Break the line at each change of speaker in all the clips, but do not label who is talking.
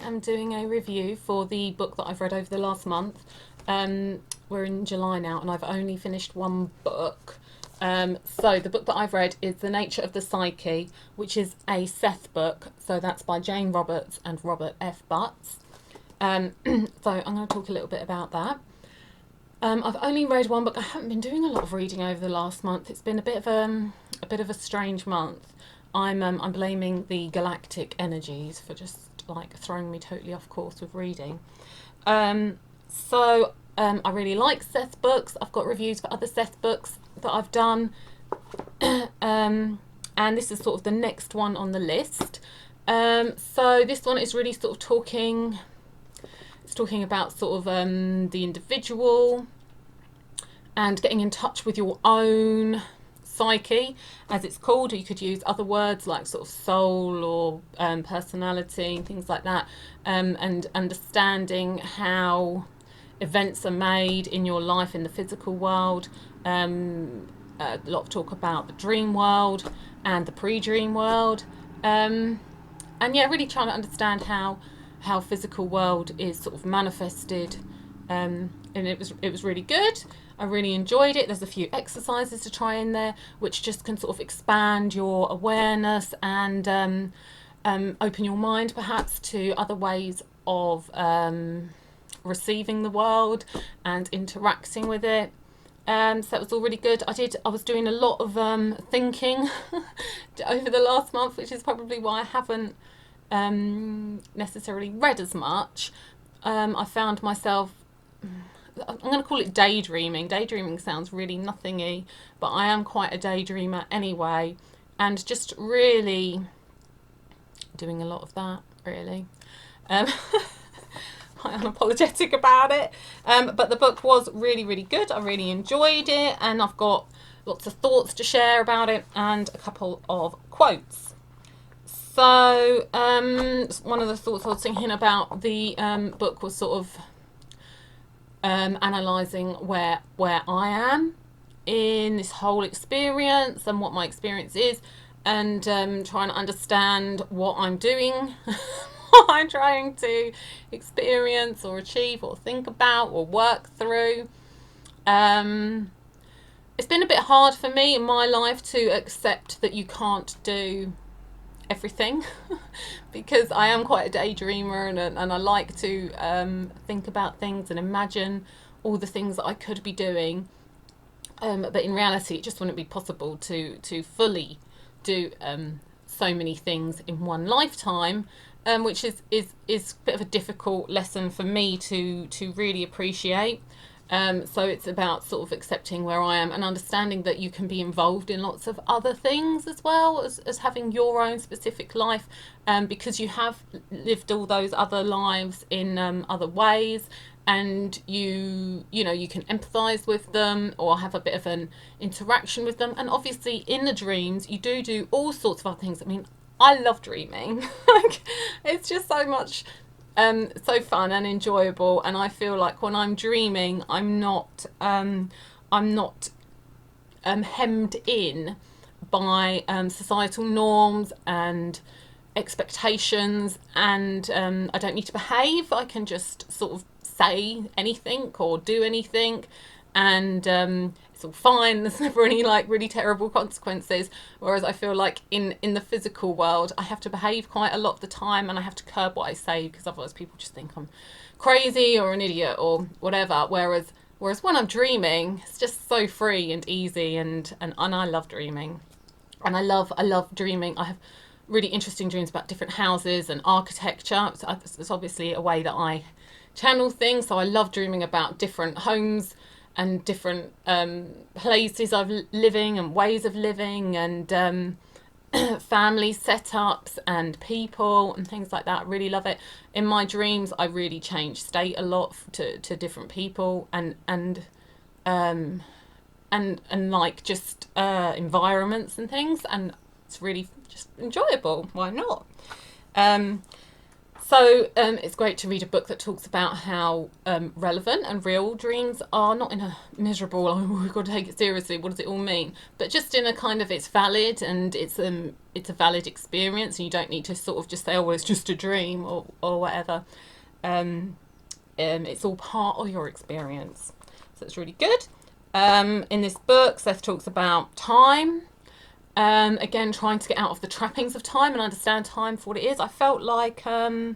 am doing a review for the book that I've read over the last month. We're in July now and I've only finished one book. So the book that I've read is The Nature of the Psyche, which is a Seth book. So that's by Jane Roberts and Robert F. Butts. So I'm going to talk a little bit about that. I've only read one book. I haven't been doing a lot of reading over the last month. It's been a bit of a strange month. I'm blaming the galactic energies for just like throwing me totally off course with reading. I really like Seth books. I've got reviews for other Seth books that I've done, and this is sort of the next one on the list. So this one is really sort of talking about sort of the individual and getting in touch with your own psyche, as it's called. Or you could use other words like sort of soul or personality and things like that, and understanding how events are made in your life in the physical world. A lot of talk about the dream world and the pre-dream world, and yeah, really trying to understand how physical world is sort of manifested, and it was really good. I really enjoyed it. There's a few exercises to try in there which just can sort of expand your awareness and open your mind perhaps to other ways of receiving the world and interacting with it. So that was all really good. I was doing a lot of thinking over the last month, which is probably why I haven't necessarily read as much. I found myself, I'm going to call it daydreaming. Daydreaming sounds really nothingy, but I am quite a daydreamer anyway, and just really doing a lot of that, really. Quite unapologetic about it. But the book was really, really good. I really enjoyed it, and I've got lots of thoughts to share about it and a couple of quotes. So one of the thoughts I was thinking about the book was sort of analysing where I am in this whole experience and what my experience is, and trying to understand what I'm doing, what I'm trying to experience or achieve or think about or work through. It's been a bit hard for me in my life to accept that you can't do everything because I am quite a daydreamer, and I like to think about things and imagine all the things that I could be doing, but in reality it just wouldn't be possible to fully do so many things in one lifetime, which is a bit of a difficult lesson for me to really appreciate. So it's about sort of accepting where I am and understanding that you can be involved in lots of other things as well as having your own specific life, because you have lived all those other lives in other ways, and you can empathize with them or have a bit of an interaction with them. And obviously in the dreams you do all sorts of other things. I mean, I love dreaming. Like, it's just so much so fun and enjoyable, and I feel like when I'm dreaming I'm not hemmed in by societal norms and expectations, and I don't need to behave. I can just sort of say anything or do anything, and it's all fine. There's never any like really terrible consequences. Whereas I feel like in the physical world I have to behave quite a lot of the time, and I have to curb what I say because otherwise people just think I'm crazy or an idiot or whatever. Whereas when I'm dreaming, it's just so free and easy, and I love dreaming, and I love dreaming. I have really interesting dreams about different houses and architecture. So it's obviously a way that I channel things. So I love dreaming about different homes and different places of living and ways of living, and family setups and people and things like that. I really love it. In my dreams I really change state a lot to different people and like just environments and things, and it's really just enjoyable. Why not? It's great to read a book that talks about how relevant and real dreams are, not in a miserable, oh, we've got to take it seriously, what does it all mean? But just in a kind of, it's valid and it's a valid experience, and you don't need to sort of just say, oh, well, it's just a dream or whatever. It's all part of your experience. So it's really good. In this book, Seth talks about time. Again, trying to get out of the trappings of time and understand time for what it is. I felt like it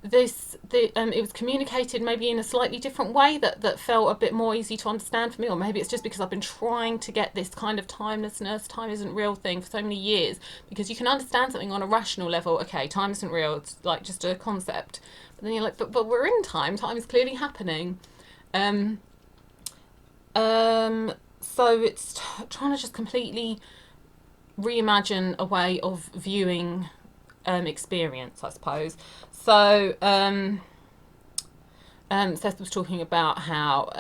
was communicated maybe in a slightly different way that felt a bit more easy to understand for me, or maybe it's just because I've been trying to get this kind of timelessness, time isn't real thing for so many years, because you can understand something on a rational level. Okay, time isn't real, it's like just a concept, but then you're like, but we're in time is clearly happening. So it's trying to just completely reimagine a way of viewing experience, I suppose. So Seth was talking about how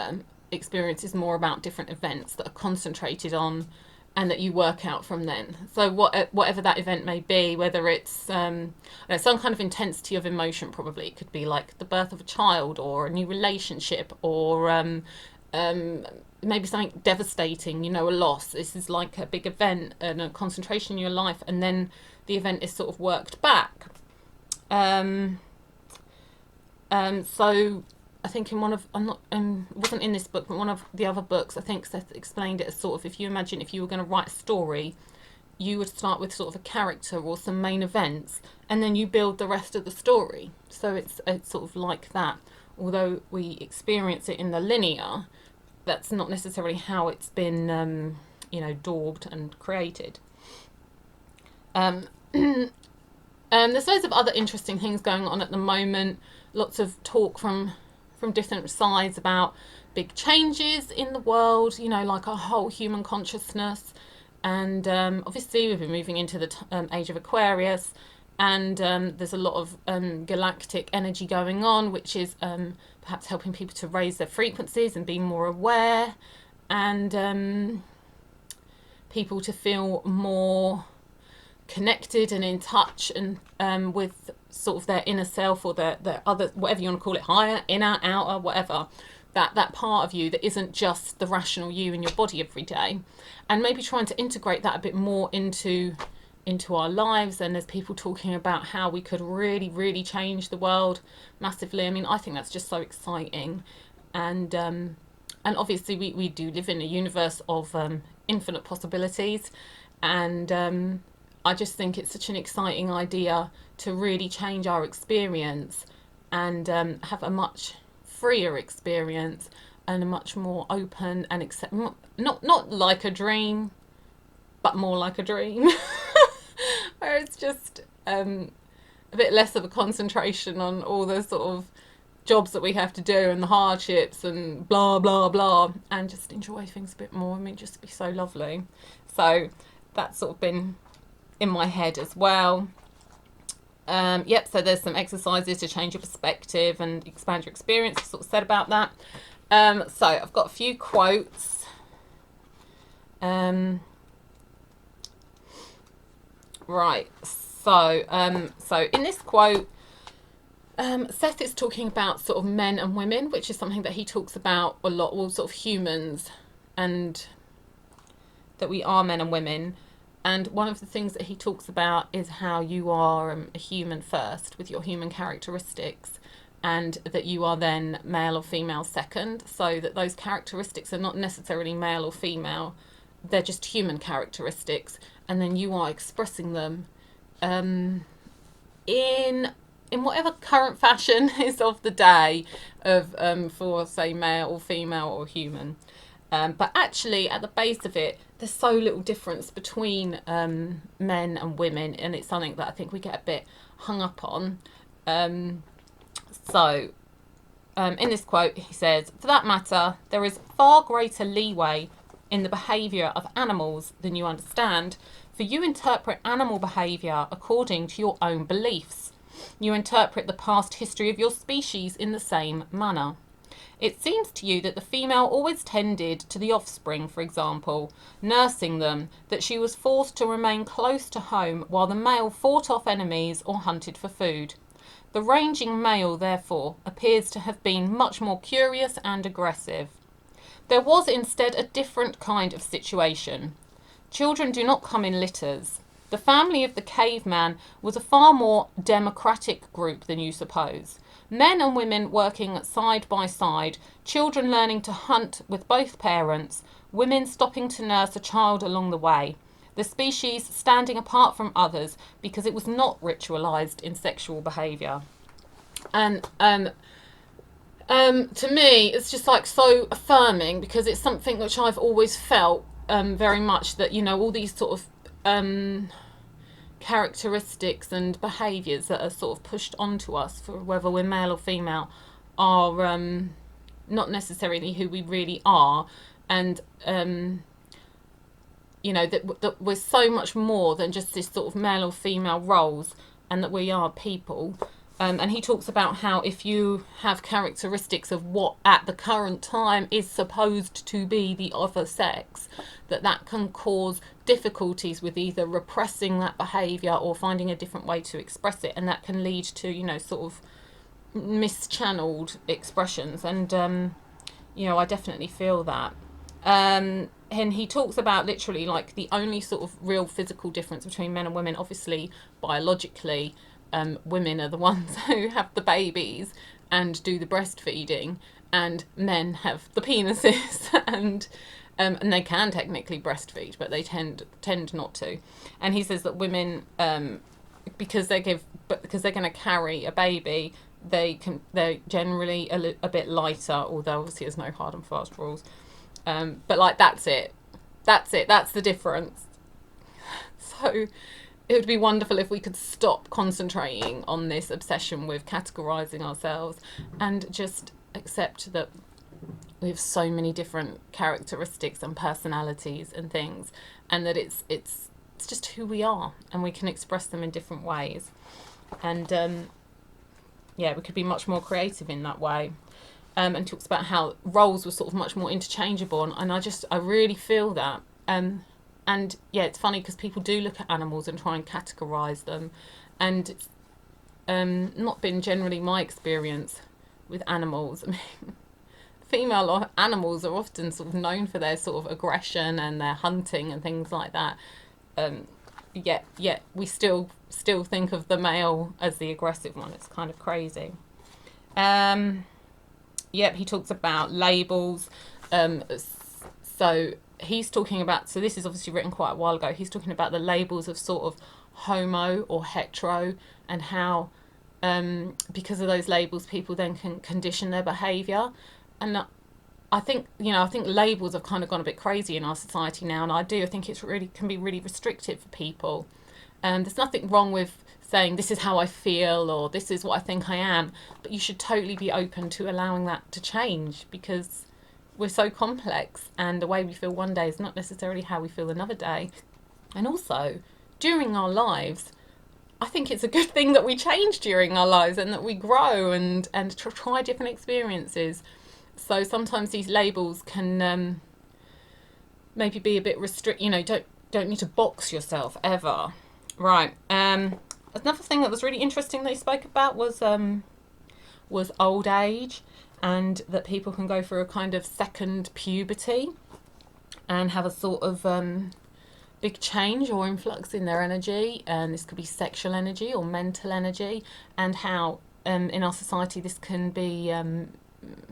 experience is more about different events that are concentrated on and that you work out from then. So whatever that event may be, whether it's some kind of intensity of emotion, probably it could be like the birth of a child or a new relationship, or maybe something devastating, a loss. This is like a big event and a concentration in your life, and then the event is sort of worked back. So I think in one of, it wasn't in this book, but one of the other books, I think Seth explained it as sort of, if you imagine if you were going to write a story, you would start with sort of a character or some main events, and then you build the rest of the story. So it's sort of like that. Although we experience it in the linear, that's not necessarily how it's been, daubed and created. There's loads of other interesting things going on at the moment. Lots of talk from different sides about big changes in the world, like our whole human consciousness. And obviously we've been moving into the age of Aquarius, and there's a lot of galactic energy going on, which is perhaps helping people to raise their frequencies and be more aware, and people to feel more connected and in touch and with sort of their inner self, or their other, whatever you want to call it, higher, inner, outer, whatever, that part of you that isn't just the rational you in your body every day, and maybe trying to integrate that a bit more into our lives. And there's people talking about how we could really, really change the world massively. I mean, I think that's just so exciting, and obviously we do live in a universe of infinite possibilities, and I just think it's such an exciting idea to really change our experience and have a much freer experience and a much more open and not like a dream, but more like a dream, where it's just a bit less of a concentration on all the sort of jobs that we have to do and the hardships and blah blah blah, and just enjoy things a bit more. I mean, just be so lovely. So that's sort of been in my head as well. So there's some exercises to change your perspective and expand your experience. I sort of said about that. So I've got a few quotes. Right. So in this quote, Seth is talking about sort of men and women, which is something that he talks about a lot, all sort of humans, and that we are men and women. And one of the things that he talks about is how you are a human first, with your human characteristics, and that you are then male or female second. So that those characteristics are not necessarily male or female, they're just human characteristics, and then you are expressing them in whatever current fashion is of the day of for, say, male or female or human. But actually, at the base of it, there's so little difference between men and women, and it's something that I think we get a bit hung up on. In this quote, he says, "For that matter, there is far greater leeway in the behaviour of animals than you understand, for you interpret animal behaviour according to your own beliefs. You interpret the past history of your species in the same manner. It seems to you that the female always tended to the offspring, for example, nursing them, that she was forced to remain close to home while the male fought off enemies or hunted for food. The ranging male, therefore, appears to have been much more curious and aggressive. There was instead a different kind of situation. Children do not come in litters. The family of the caveman was a far more democratic group than you suppose. Men and women working side by side, children learning to hunt with both parents, women stopping to nurse a child along the way. The species standing apart from others because it was not ritualized in sexual behaviour. And to me, it's just like so affirming, because it's something which I've always felt very much, that, you know, all these sort of characteristics and behaviours that are sort of pushed onto us, for whether we're male or female, are not necessarily who we really are. And you know, that we're so much more than just this sort of male or female roles, and that we are people. And he talks about how if you have characteristics of what at the current time is supposed to be the other sex, that can cause difficulties with either repressing that behaviour or finding a different way to express it, and that can lead to, you know, sort of mischanneled expressions. And you know, I definitely feel that. And he talks about literally like the only sort of real physical difference between men and women, obviously biologically, women are the ones who have the babies and do the breastfeeding, and men have the penises and they can technically breastfeed, but they tend not to. And he says that women, because they're going to carry a baby, they're generally a bit lighter, although obviously there's no hard and fast rules. But like that's the difference. So it would be wonderful if we could stop concentrating on this obsession with categorizing ourselves and just accept that we have so many different characteristics and personalities and things, and that it's just who we are, and we can express them in different ways. And yeah, we could be much more creative in that way. And talks about how roles were sort of much more interchangeable, and I really feel that. And yeah, it's funny because people do look at animals and try and categorise them, and it's not been generally my experience with animals. I mean, female animals are often sort of known for their sort of aggression and their hunting and things like that. Yet we still think of the male as the aggressive one. It's kind of crazy. Yep, he talks about labels. So he's talking about, so this is obviously written quite a while ago, he's talking about the labels of sort of homo or hetero, and how because of those labels people then can condition their behaviour. And I think labels have kind of gone a bit crazy in our society now, and I think it's really can be really restrictive for people. There's nothing wrong with saying this is how I feel or this is what I think I am, but you should totally be open to allowing that to change, because we're so complex, and the way we feel one day is not necessarily how we feel another day. And also, during our lives, I think it's a good thing that we change during our lives and that we grow and try different experiences. So sometimes these labels can maybe be a bit restrict. You know, don't need to box yourself ever. Right. Another thing that was really interesting they spoke about was old age, and that people can go through a kind of second puberty and have a sort of big change or influx in their energy, and this could be sexual energy or mental energy, and how in our society this can be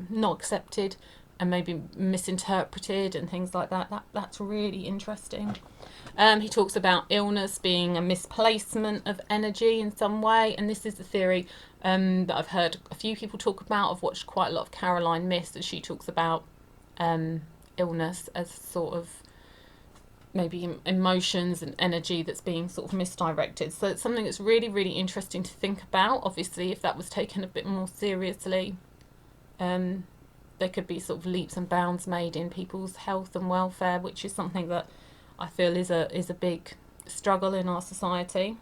not accepted and maybe misinterpreted and things like that. That's really interesting. He talks about illness being a misplacement of energy in some way, and this is the theory that I've heard a few people talk about. I've watched quite a lot of Caroline Myss, and she talks about illness as sort of maybe emotions and energy that's being sort of misdirected. So it's something that's really, really interesting to think about. Obviously, if that was taken a bit more seriously, there could be sort of leaps and bounds made in people's health and welfare, which is something that I feel is a big struggle in our society.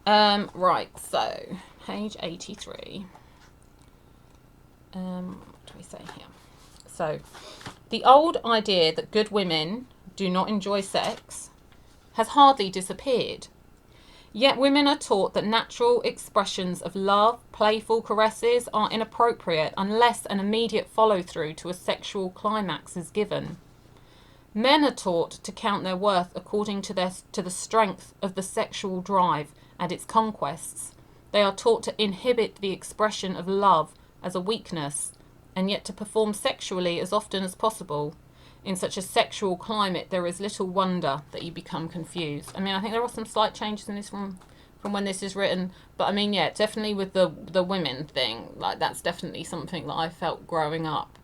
Right, so page 83. What do we say here? So, the old idea that good women do not enjoy sex has hardly disappeared. Yet women are taught that natural expressions of love, playful caresses, are inappropriate unless an immediate follow-through to a sexual climax is given. Men are taught to count their worth according to the strength of the sexual drive and its conquests. They are taught to inhibit the expression of love as a weakness, and yet to perform sexually as often as possible. In such a sexual climate, there is little wonder that you become confused. I mean, I think there are some slight changes in this from when this is written, but I mean, yeah, definitely with the women thing, like that's definitely something that I felt growing up.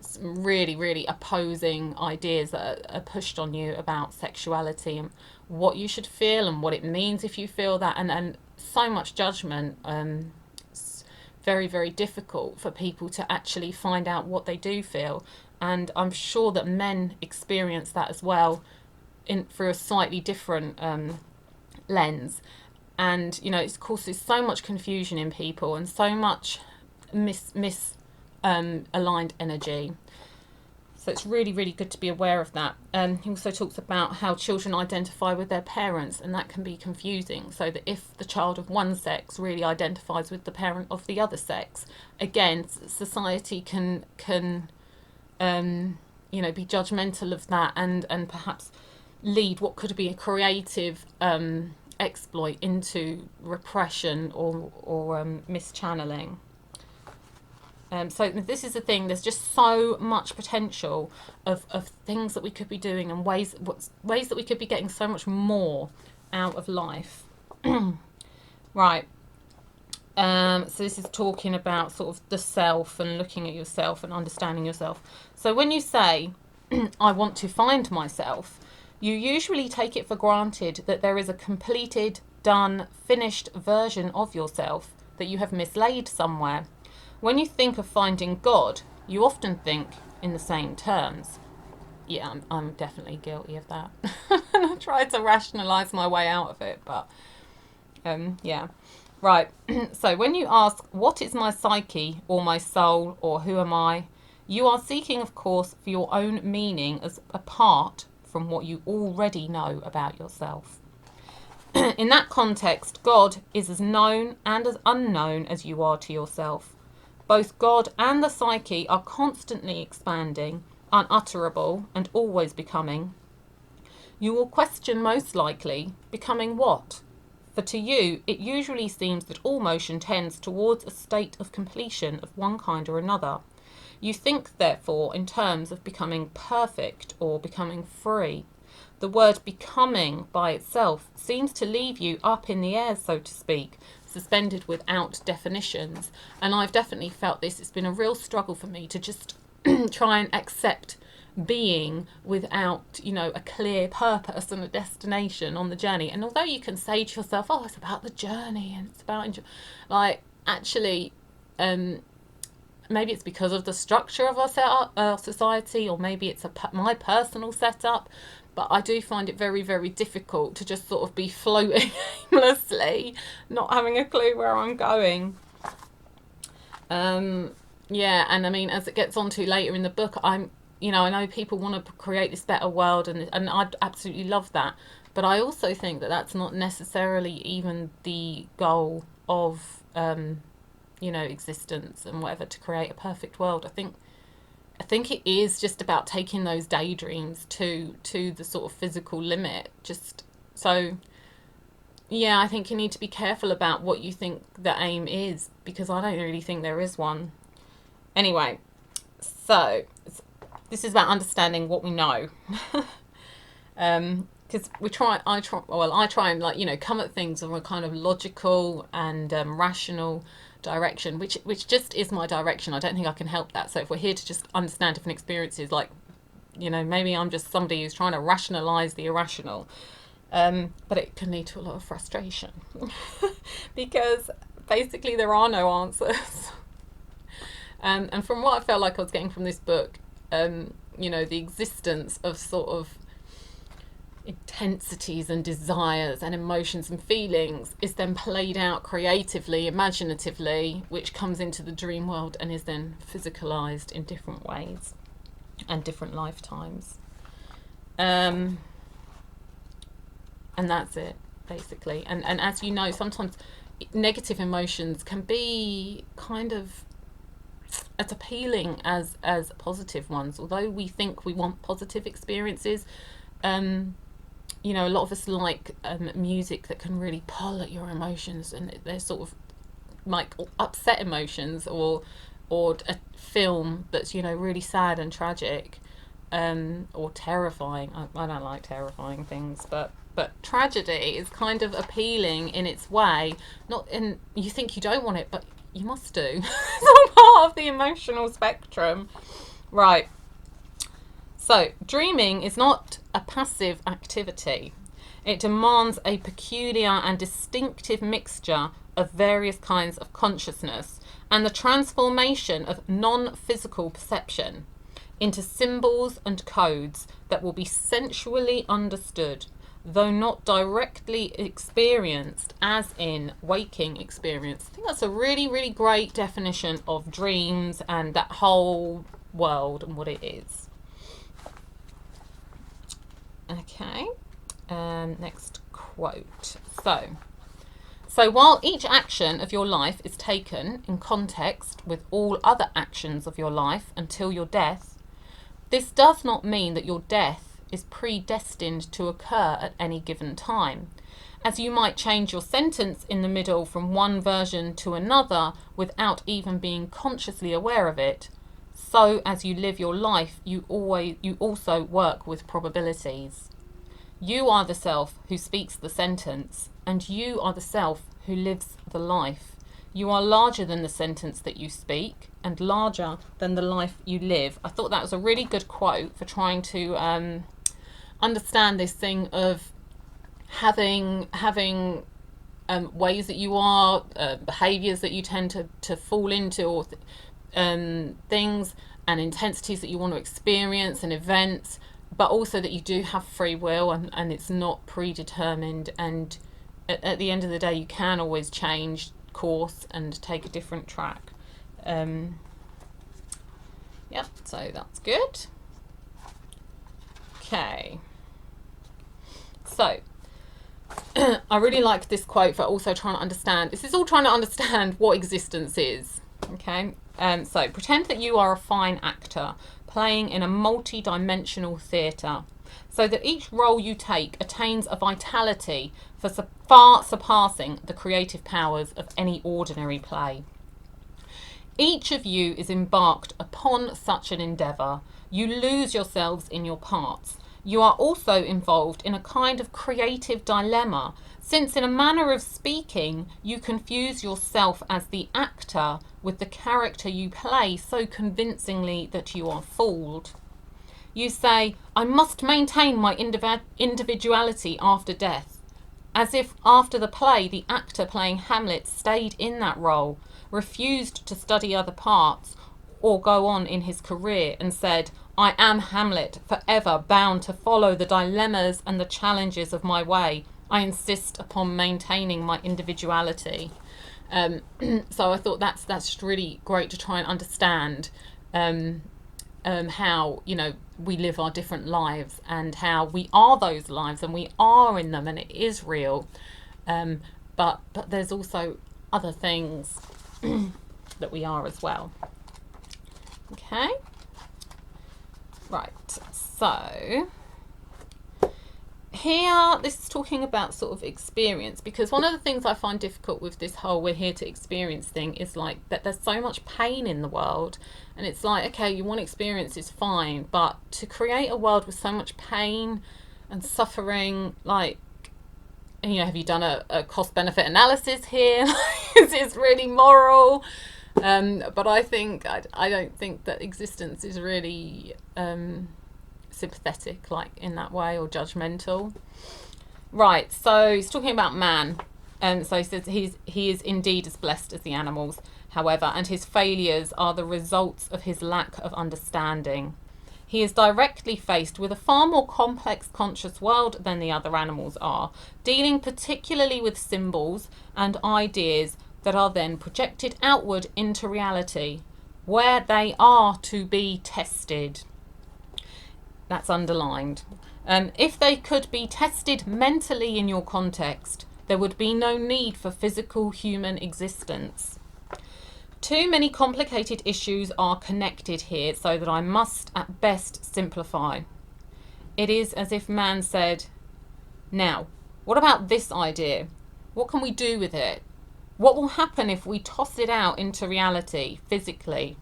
Some really, really opposing ideas that are pushed on you about sexuality and what you should feel and what it means if you feel that, and so much judgment. It's very, very difficult for people to actually find out what they do feel, and I'm sure that men experience that as well, through a slightly different lens. And you know, it's, of course, there's so much confusion in people and so much aligned energy. So it's really, really good to be aware of that. He also talks about how children identify with their parents, and that can be confusing. So that if the child of one sex really identifies with the parent of the other sex, again, society can you know, be judgmental of that, and perhaps lead what could be a creative exploit into repression or mischanneling. So this is the thing, there's just so much potential of things that we could be doing, and ways that we could be getting so much more out of life. Right. So this is talking about sort of the self and looking at yourself and understanding yourself. So when you say, I want to find myself, you usually take it for granted that there is a completed, done, finished version of yourself that you have mislaid somewhere. When you think of finding God, you often think in the same terms. Yeah, I'm definitely guilty of that. And I tried to rationalise my way out of it, but yeah. Right, so when you ask, what is my psyche, or my soul, or who am I? You are seeking, of course, for your own meaning as apart from what you already know about yourself. In that context, God is as known and as unknown as you are to yourself. Both God and the psyche are constantly expanding, unutterable, and always becoming. You will question, most likely, becoming what? For to you, it usually seems that all motion tends towards a state of completion of one kind or another. You think, therefore, in terms of becoming perfect or becoming free. The word becoming by itself seems to leave you up in the air, so to speak, suspended without definitions. And I've definitely felt this. It's been a real struggle for me to just try and accept being without, you know, a clear purpose and a destination on the journey. And although you can say to yourself, oh, it's about the journey and it's about like, actually, maybe it's because of the structure of our society, or maybe it's my personal setup, but I do find it very, very difficult to just sort of be floating aimlessly, not having a clue where I'm going. Yeah, and I mean, as it gets on to later in the book, I know people want to create this better world, and I absolutely love that. But I also think that that's not necessarily even the goal of, existence and whatever, to create a perfect world. I think it is just about taking those daydreams to the sort of physical limit. Just so, yeah, I think you need to be careful about what you think the aim is, because I don't really think there is one. Anyway, so this is about understanding what we know. Because I try and, like, come at things from a kind of logical and rational direction, which just is my direction. I don't think I can help that. So if we're here to just understand different experiences, like, maybe I'm just somebody who's trying to rationalize the irrational, but it can lead to a lot of frustration because basically there are no answers. And from what I felt like I was getting from this book, the existence of sort of intensities and desires and emotions and feelings is then played out creatively, imaginatively, which comes into the dream world and is then physicalized in different ways and different lifetimes. And that's it. basically. And as you know, sometimes negative emotions can be kind of as appealing as positive ones. Although we think we want positive experiences, you know, a lot of us like music that can really pull at your emotions, and they're sort of like upset emotions, or a film that's, you know, really sad and tragic, or terrifying. I don't like terrifying things, but tragedy is kind of appealing in its way. Not in, you think you don't want it, but you must do. It's all part of the emotional spectrum, right? So dreaming is not a passive activity. It demands a peculiar and distinctive mixture of various kinds of consciousness and the transformation of non-physical perception into symbols and codes that will be sensually understood, though not directly experienced as in waking experience. I think that's a really, really great definition of dreams and that whole world and what it is. Okay, next quote. So while each action of your life is taken in context with all other actions of your life until your death, this does not mean that your death is predestined to occur at any given time, as you might change your sentence in the middle from one version to another without even being consciously aware of it. So as you live your life, you also work with probabilities. You are the self who speaks the sentence, and you are the self who lives the life. You are larger than the sentence that you speak, and larger than the life you live. I thought that was a really good quote for trying to understand this thing of having ways that you are, behaviours that you tend to fall into, or things and intensities that you want to experience and events, but also that you do have free will, and it's not predetermined, and at the end of the day you can always change course and take a different track. Yep, so that's good. Okay, so I really like this quote for also trying to understand, this is all trying to understand what existence is. Okay, so pretend that you are a fine actor playing in a multi-dimensional theatre, so that each role you take attains a vitality far surpassing the creative powers of any ordinary play. Each of you is embarked upon such an endeavour. You lose yourselves in your parts. You are also involved in a kind of creative dilemma, since in a manner of speaking, you confuse yourself as the actor with the character you play so convincingly that you are fooled. You say, I must maintain my individuality after death, as if after the play the actor playing Hamlet stayed in that role, refused to study other parts or go on in his career, and said, I am Hamlet, forever bound to follow the dilemmas and the challenges of my way. I insist upon maintaining my individuality. So I thought that's just really great to try and understand how, you know, we live our different lives, and how we are those lives and we are in them and it is real. But there's also other things that we are as well. Okay. Right, so here this is talking about sort of experience, because one of the things I find difficult with this whole we're here to experience thing is like that there's so much pain in the world, and it's like, okay, you want experience is fine, but to create a world with so much pain and suffering, like, you know, have you done a cost benefit analysis here? Is it really moral? But I think I don't think that existence is really sympathetic, like in that way, or judgmental. Right, so he's talking about man, and so he says he is indeed as blessed as the animals, however, and his failures are the results of his lack of understanding. He is directly faced with a far more complex conscious world than the other animals are, dealing particularly with symbols and ideas that are then projected outward into reality, where they are to be tested. That's underlined. If they could be tested mentally in your context, there would be no need for physical human existence. Too many complicated issues are connected here, so that I must at best simplify. It is as if man said, now, what about this idea? What can we do with it? What will happen if we toss it out into reality, physically?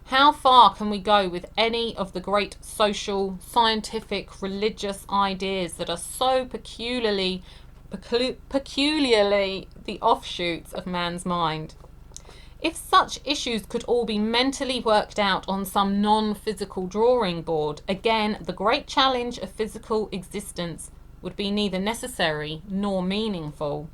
How far can we go with any of the great social, scientific, religious ideas that are so peculiarly the offshoots of man's mind? If such issues could all be mentally worked out on some non-physical drawing board, again, the great challenge of physical existence would be neither necessary nor meaningful.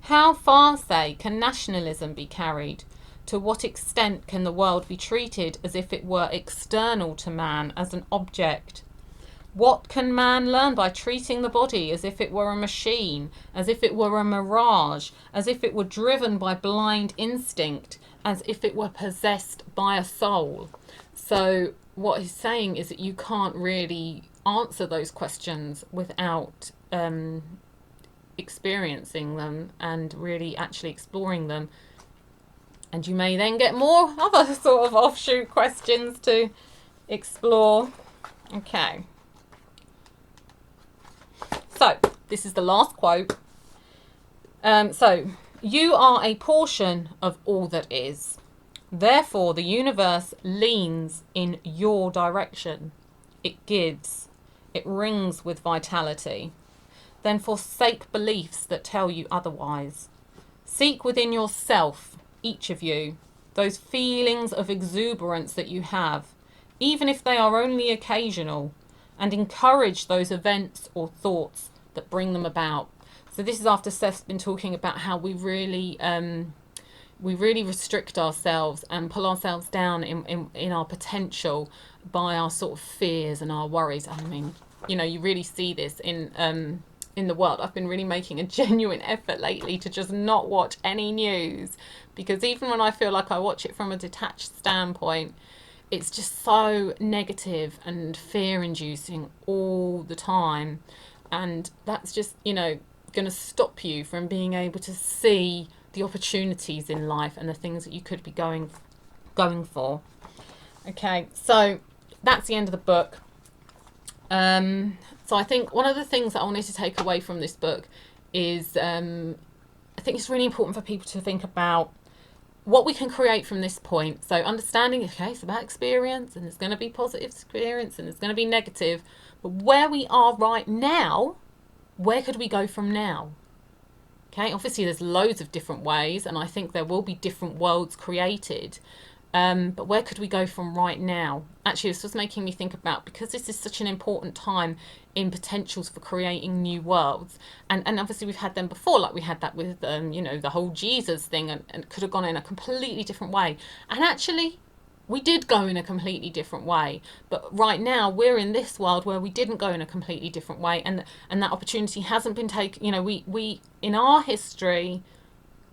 How far, say, can nationalism be carried? To what extent can the world be treated as if it were external to man, as an object? What can man learn by treating the body as if it were a machine, as if it were a mirage, as if it were driven by blind instinct, as if it were possessed by a soul? So what he's saying is that you can't really answer those questions without experiencing them and really actually exploring them. And you may then get more other sort of offshoot questions to explore. Okay. So, this is the last quote. So, you are a portion of all that is. Therefore, the universe leans in your direction. It gives. It rings with vitality. Then forsake beliefs that tell you otherwise. Seek within yourself, each of you, those feelings of exuberance that you have, even if they are only occasional, and encourage those events or thoughts that bring them about. So this is after Seth's been talking about how we really restrict ourselves and pull ourselves down in our potential by our sort of fears and our worries. I mean, you know, you really see this in the world. I've been really making a genuine effort lately to just not watch any news, because even when I feel like I watch it from a detached standpoint, it's just so negative and fear-inducing all the time, and that's just, you know, going to stop you from being able to see the opportunities in life and the things that you could be going for. Okay, so that's the end of the book. So I think one of the things that I wanted to take away from this book is I think it's really important for people to think about what we can create from this point. So understanding, okay, it's about experience, and there's going to be positive experience and there's going to be negative, but where we are right now, where could we go from now? Okay, obviously there's loads of different ways, and I think there will be different worlds created. But where could we go from right now? Actually, this was making me think about, because this is such an important time in potentials for creating new worlds. And obviously we've had them before, like we had that with, you know, the whole Jesus thing, and it could have gone in a completely different way. And actually, we did go in a completely different way. But right now, we're in this world where we didn't go in a completely different way. And that opportunity hasn't been taken. You know, we in our history,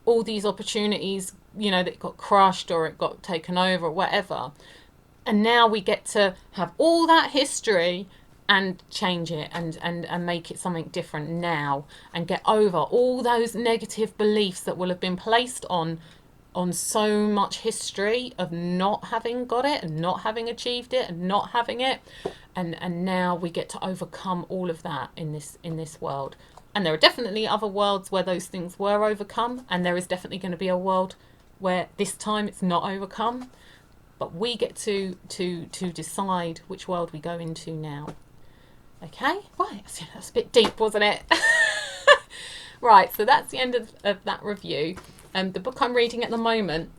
all these opportunities, you know, that got crushed or it got taken over or whatever, and now we get to have all that history and change it and make it something different now, and get over all those negative beliefs that will have been placed on so much history of not having got it and not having achieved it and not having it, and now we get to overcome all of that in this world. And there are definitely other worlds where those things were overcome, and there is definitely going to be a world where this time it's not overcome. But we get to decide which world we go into now. Okay? Right, that's a bit deep, wasn't it? Right, so that's the end of that review. The book I'm reading at the moment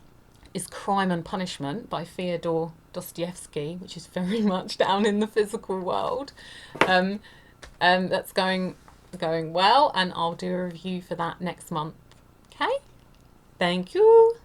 is Crime and Punishment by Fyodor Dostoevsky, which is very much down in the physical world. That's going well, and I'll do a review for that next month. Okay? Thank you.